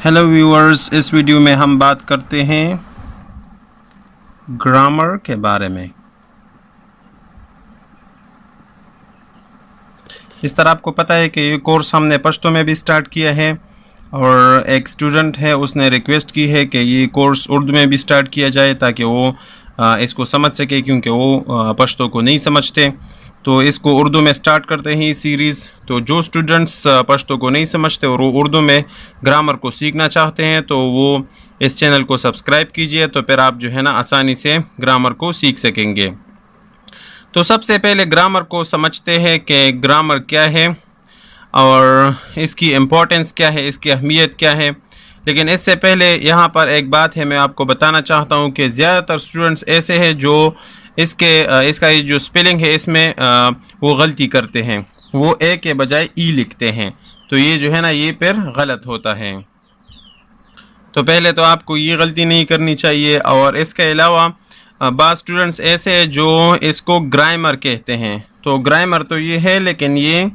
Hello viewers, इस video में हम बात करते हैं ग्रामर के बारे में। इस तरह आपको पता है कि ये कोर्स हमने पश्तो में भी स्टार्ट किया है और एक स्टूडेंट है, उसने रिक्वेस्ट की है कि ये कोर्स उर्दू में भी स्टार्ट किया जाए ताकि वो इसको समझ सके, क्योंकि वो पश्तो को नहीं समझते। तो इसको उर्दू में स्टार्ट करते हैं ये सीरीज़। तो जो स्टूडेंट्स पश्तो को नहीं समझते और वो उर्दू में ग्रामर को सीखना चाहते हैं तो वो इस चैनल को सब्सक्राइब कीजिए, तो फिर आप जो है ना आसानी से ग्रामर को सीख सकेंगे। तो सबसे पहले ग्रामर को समझते हैं कि ग्रामर क्या है और इसकी इम्पोर्टेंस क्या है, इसकी अहमियत क्या है। लेकिन इससे पहले यहाँ पर एक बात है, मैं आपको बताना चाहता हूँ कि ज़्यादातर स्टूडेंट्स ऐसे हैं जो इसका ये जो स्पेलिंग है इसमें वो गलती करते हैं, वो ए के बजाय ई लिखते हैं। तो ये जो है ना ये फिर गलत होता है। तो पहले तो आपको ये गलती नहीं करनी चाहिए। और इसके अलावा बाज़ स्टूडेंट्स ऐसे हैं जो इसको ग्रामर कहते हैं। तो ग्रामर तो ये है, लेकिन ये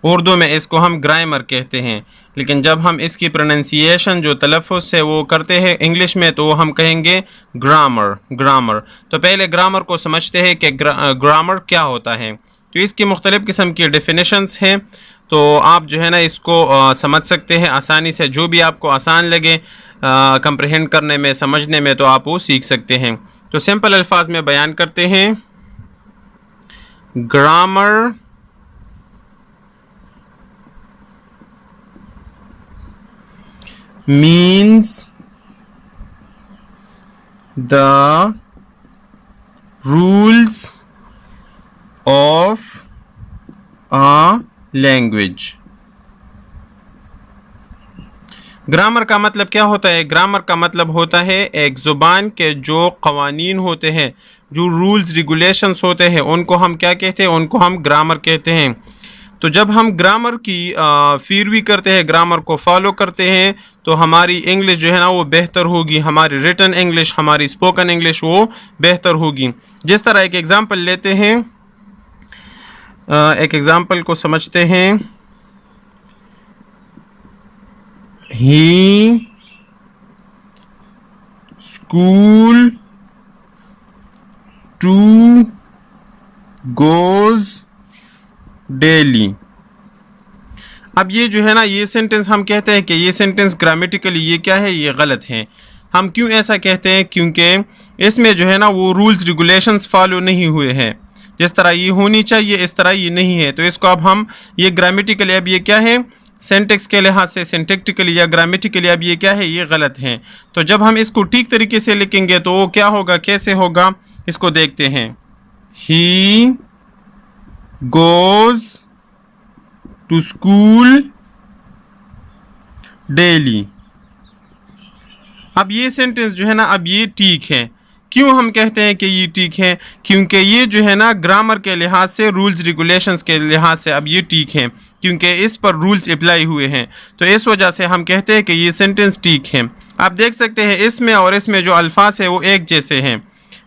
उर्दू में इसको हम ग्रामर कहते हैं। लेकिन जब हम इसकी प्रोनाउंसिएशन जो तलफ़ुज़ है वो करते हैं इंग्लिश में तो हम कहेंगे ग्रामर। तो पहले ग्रामर को समझते हैं कि ग्रामर क्या होता है। तो इसकी मुख्तलिफ़ किस्म की डेफिनेशंस हैं, तो आप जो है ना इसको समझ सकते हैं आसानी से। जो भी आपको आसान लगे कंप्रहेंड करने में, समझने में, तो आप वो सीख सकते हैं। तो सिंपल अल्फाज में बयान करते हैं। Grammar means the rules of a language। Grammar का मतलब क्या होता है? ग्रामर का मतलब होता है एक ज़ुबान के जो क़वानीन होते हैं, जो रूल्स रेगुलेशंस होते हैं, उनको हम क्या कहते हैं? उनको हम ग्रामर कहते हैं। तो जब हम ग्रामर की फीरवी करते हैं, ग्रामर को फॉलो करते हैं, तो हमारी इंग्लिश जो है ना वो बेहतर होगी, हमारी रिटन इंग्लिश, हमारी स्पोकन इंग्लिश वो बेहतर होगी। जिस तरह एक एग्ज़ाम्पल लेते हैं, एक एग्ज़ाम्पल को समझते हैं। ही स्कूल टू गोज़ डेली। अब ये जो है ना ये सेंटेंस हम कहते हैं कि ये सेंटेंस ग्रामेटिकली ये क्या है? ये गलत है। हम क्यों ऐसा कहते हैं? क्योंकि इसमें जो है ना वो रूल्स रेगुलेशंस फॉलो नहीं हुए हैं। जिस तरह ये होनी चाहिए इस तरह ये नहीं है। तो इसको अब हम ये ग्रामेटिकली, अब ये क्या है? सेंटेक्स के लिहाज से सिंटैक्टिकली या ग्रामेटिकली अब ये क्या है? ये गलत है। तो जब हम इसको ठीक तरीके से लिखेंगे तो वो क्या होगा, कैसे होगा, इसको देखते हैं। ही goes to school daily। अब ये सेंटेंस जो है ना अब ये ठीक है। क्यों हम कहते हैं कि ये ठीक है? क्योंकि ये जो है ना ग्रामर के लिहाज से, रूल्स रेगुलेशंस के लिहाज से अब ये ठीक है, क्योंकि इस पर रूल्स अप्लाई हुए हैं। तो इस वजह से हम कहते हैं कि ये सेंटेंस ठीक है। आप देख सकते हैं इसमें और इसमें जो अल्फाज है वो एक जैसे हैं,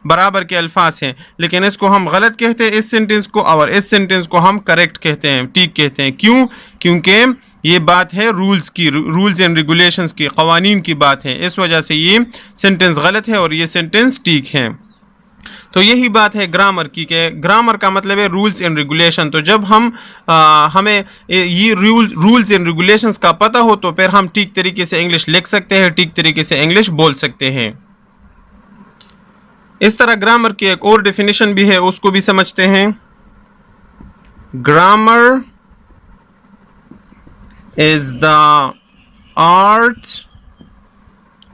बराबर के अल्फाज हैं, लेकिन इसको हम गलत कहते हैं इस सेंटेंस को, और इस सेंटेंस को हम करेक्ट कहते हैं, ठीक कहते हैं। क्यों? क्योंकि ये बात है रूल्स की, रूल्स एंड रेगुलेशंस की, कवानीन की बात है। इस वजह से ये सेंटेंस गलत है और ये सेंटेंस ठीक है। तो यही बात है ग्रामर की, कि ग्रामर का मतलब है रूल्स एंड रेगुलेशन। तो जब हम हमें ये रूल्स एंड रेगुलेशंस का पता हो तो फिर हम ठीक तरीके से इंग्लिश लिख सकते हैं, ठीक तरीके से इंग्लिश बोल सकते हैं। इस तरह ग्रामर की एक और डेफिनेशन भी है, उसको भी समझते हैं। Grammar is the art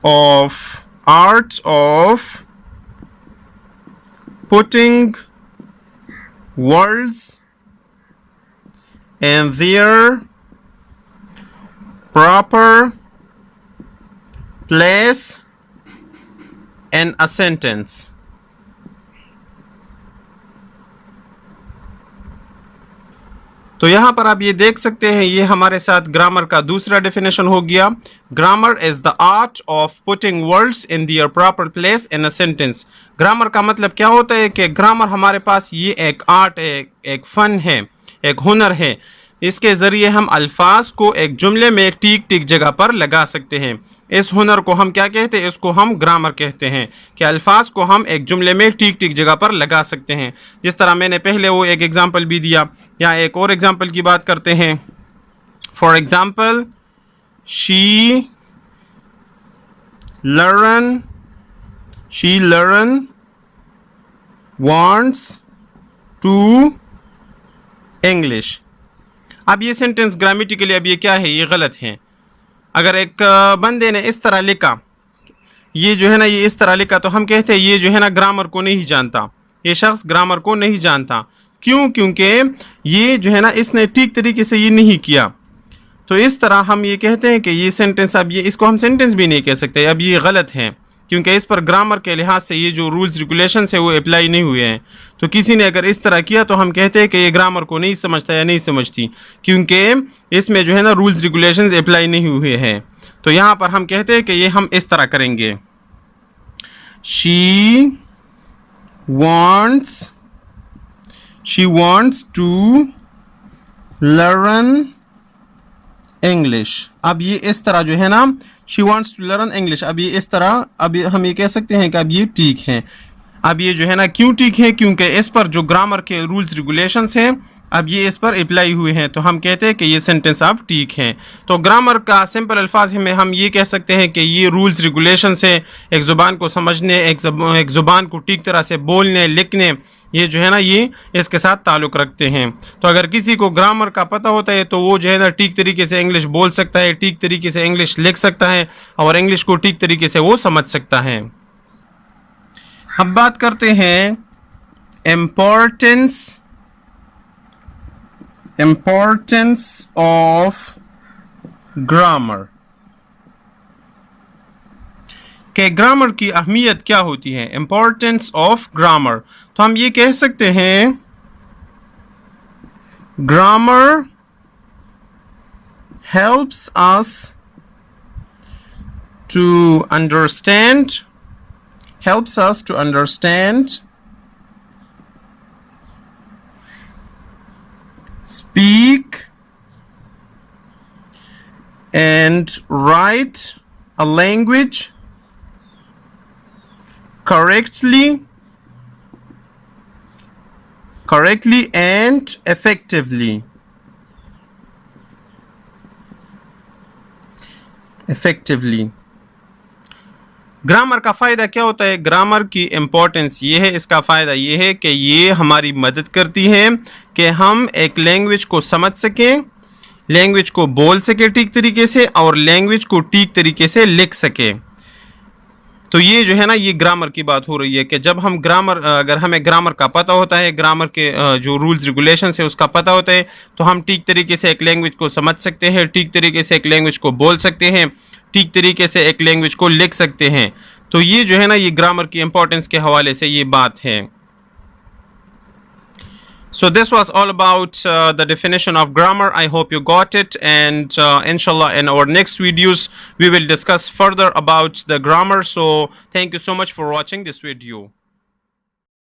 of putting words in their proper place in a sentence. तो यहाँ पर आप ये देख सकते हैं, ये हमारे साथ ग्रामर का दूसरा डेफिनेशन हो गया। Grammar is the art of putting words in their proper place in a sentence. Grammar का मतलब क्या होता है कि ग्रामर हमारे पास ये एक आर्ट है, एक फन है, एक हुनर है। इसके ज़रिए हम अल्फाज को एक जुमले में ठीक ठीक जगह पर लगा सकते हैं। इस हुनर को हम क्या कहते हैं? इसको हम ग्रामर कहते हैं कि अल्फाज को हम एक जुमले में ठीक ठीक जगह पर लगा सकते हैं। जिस तरह मैंने पहले वो एक एग्जाम्पल भी दिया, या एक और एग्जाम्पल की बात करते हैं। For example, she learn wants to English। अब ये सेंटेंस ग्रामेटिकली अब ये क्या है? ये गलत है। अगर एक बंदे ने इस तरह लिखा, ये जो है ना, ये इस तरह लिखा, तो हम कहते हैं ये जो है ना ग्रामर को नहीं जानता, ये शख्स ग्रामर को नहीं जानता। क्यों? क्योंकि ये जो है ना इसने ठीक तरीके से ये नहीं किया। तो इस तरह हम ये कहते हैं कि ये सेंटेंस, अब ये इसको हम सेंटेंस भी नहीं कह सकते, अब ये गलत है, क्योंकि इस पर ग्रामर के लिहाज से ये जो रूल्स रेगुलेशंस है वो अप्लाई नहीं हुए हैं। तो किसी ने अगर इस तरह किया तो हम कहते हैं कि ये ग्रामर को नहीं समझता या नहीं समझती, क्योंकि इसमें जो है ना रूल्स रेगुलेशंस अप्लाई नहीं हुए हैं। तो यहाँ पर हम कहते हैं कि ये हम इस तरह करेंगे, she wants to learn English। अब ये इस तरह जो है ना, she wants to learn English, अब ये इस तरह, अब हम ये कह सकते हैं कि अब ये ठीक है। अब ये जो है ना क्यों ठीक है? क्योंकि इस पर जो ग्रामर के रूल्स रेगुलेशंस हैं अब ये इस पर अप्लाई हुए हैं, तो हम कहते हैं कि ये सेंटेंस अब ठीक है। तो ग्रामर का सिंपल अल्फाज में हम ये कह सकते हैं कि ये रूल्स रेगुलेशंस है एक ज़ुबान को समझने, एक ज़ुबान को ठीक तरह से बोलने लिखने, ये जो है ना ये इसके साथ ताल्लुक़ रखते हैं। तो अगर किसी को ग्रामर का पता होता है तो वो जो है ना ठीक तरीके से इंग्लिश बोल सकता है, ठीक तरीके से इंग्लिश लिख सकता है और इंग्लिश को ठीक तरीके से वो समझ सकता है। अब बात करते हैं importance of grammar, कि ग्रामर की अहमियत क्या होती है। इम्पोर्टेंस ऑफ ग्रामर, तो हम ये कह सकते हैं grammar helps us to understand speak and write a language correctly and effectively। Grammar का फ़ायदा क्या होता है? ग्रामर की इम्पोर्टेंस ये है, इसका फ़ायदा ये है कि ये हमारी मदद करती है कि हम एक लैंग्वेज को समझ सकें, लैंग्वेज को बोल सके ठीक तरीके से और लैंग्वेज को ठीक तरीके से लिख सके। तो ये जो है ना ये ग्रामर की बात हो रही है कि जब हम अगर हमें ग्रामर का पता होता है, ग्रामर के जो रूल्स रेगुलेशंस है उसका पता होता है, तो हम ठीक तरीके से एक लैंग्वेज को समझ सकते हैं, ठीक तरीके से एक लैंग्वेज को बोल सकते हैं, ठीक तरीके से एक लैंग्वेज को लिख सकते हैं। तो ये जो है ना ये ग्रामर की इंपॉर्टेंस के हवाले से ये बात है। So this was all about the definition of grammar. I hope you got it, and inshallah in our next videos we will discuss further about the grammar. So thank you so much for watching this video.